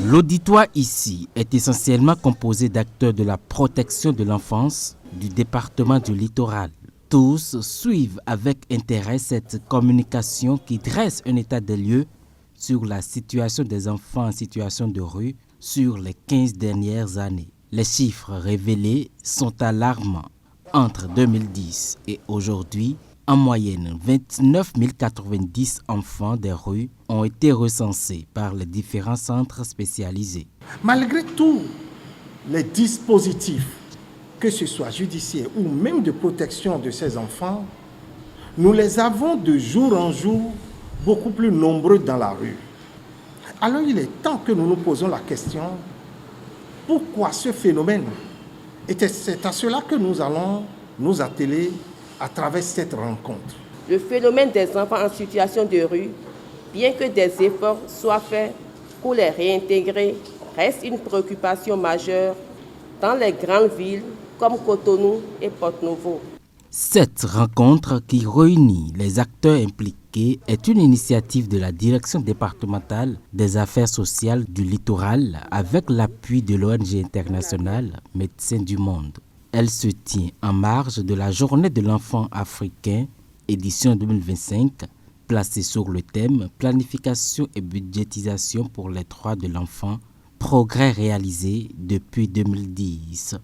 L'auditoire ici est essentiellement composé d'acteurs de la protection de l'enfance du département du littoral. Tous suivent avec intérêt cette communication qui dresse un état des lieux sur la situation des enfants en situation de rue sur les 15 dernières années. Les chiffres révélés sont alarmants. Entre 2010 et aujourd'hui, en moyenne, 29 090 enfants des rues ont été recensés par les différents centres spécialisés. Malgré tous les dispositifs, que ce soit judiciaire ou même de protection de ces enfants, nous les avons de jour en jour beaucoup plus nombreux dans la rue. Alors il est temps que nous nous posons la question, pourquoi ce phénomène? Et c'est à cela que nous allons nous atteler à travers cette rencontre. Le phénomène des enfants en situation de rue, bien que des efforts soient faits pour les réintégrer, reste une préoccupation majeure dans les grandes villes comme Cotonou et Porto-Novo. Cette rencontre qui réunit les acteurs impliqués est une initiative de la Direction départementale des affaires sociales du littoral avec l'appui de l'ONG internationale Médecins du Monde. Elle se tient en marge de la Journée de l'enfant africain, édition 2025, placée sur le thème « Planification et budgétisation pour les droits de l'enfant, progrès réalisés depuis 2010 ».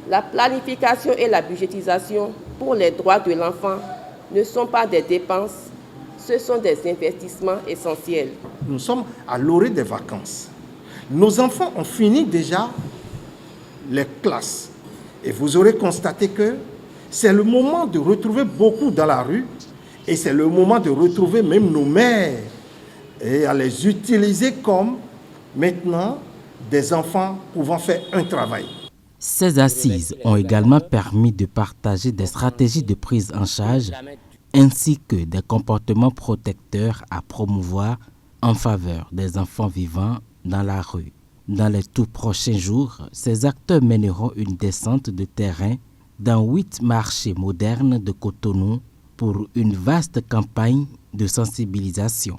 La planification et la budgétisation pour les droits de l'enfant ne sont pas des dépenses, ce sont des investissements essentiels. Nous sommes à l'orée des vacances. Nos enfants ont fini déjà les classes. Et vous aurez constaté que c'est le moment de retrouver beaucoup dans la rue et c'est le moment de retrouver même nos mères et à les utiliser comme maintenant des enfants pouvant faire un travail. Ces assises ont également permis de partager des stratégies de prise en charge ainsi que des comportements protecteurs à promouvoir en faveur des enfants vivant dans la rue. Dans les tout prochains jours, ces acteurs mèneront une descente de terrain dans 8 marchés modernes de Cotonou pour une vaste campagne de sensibilisation.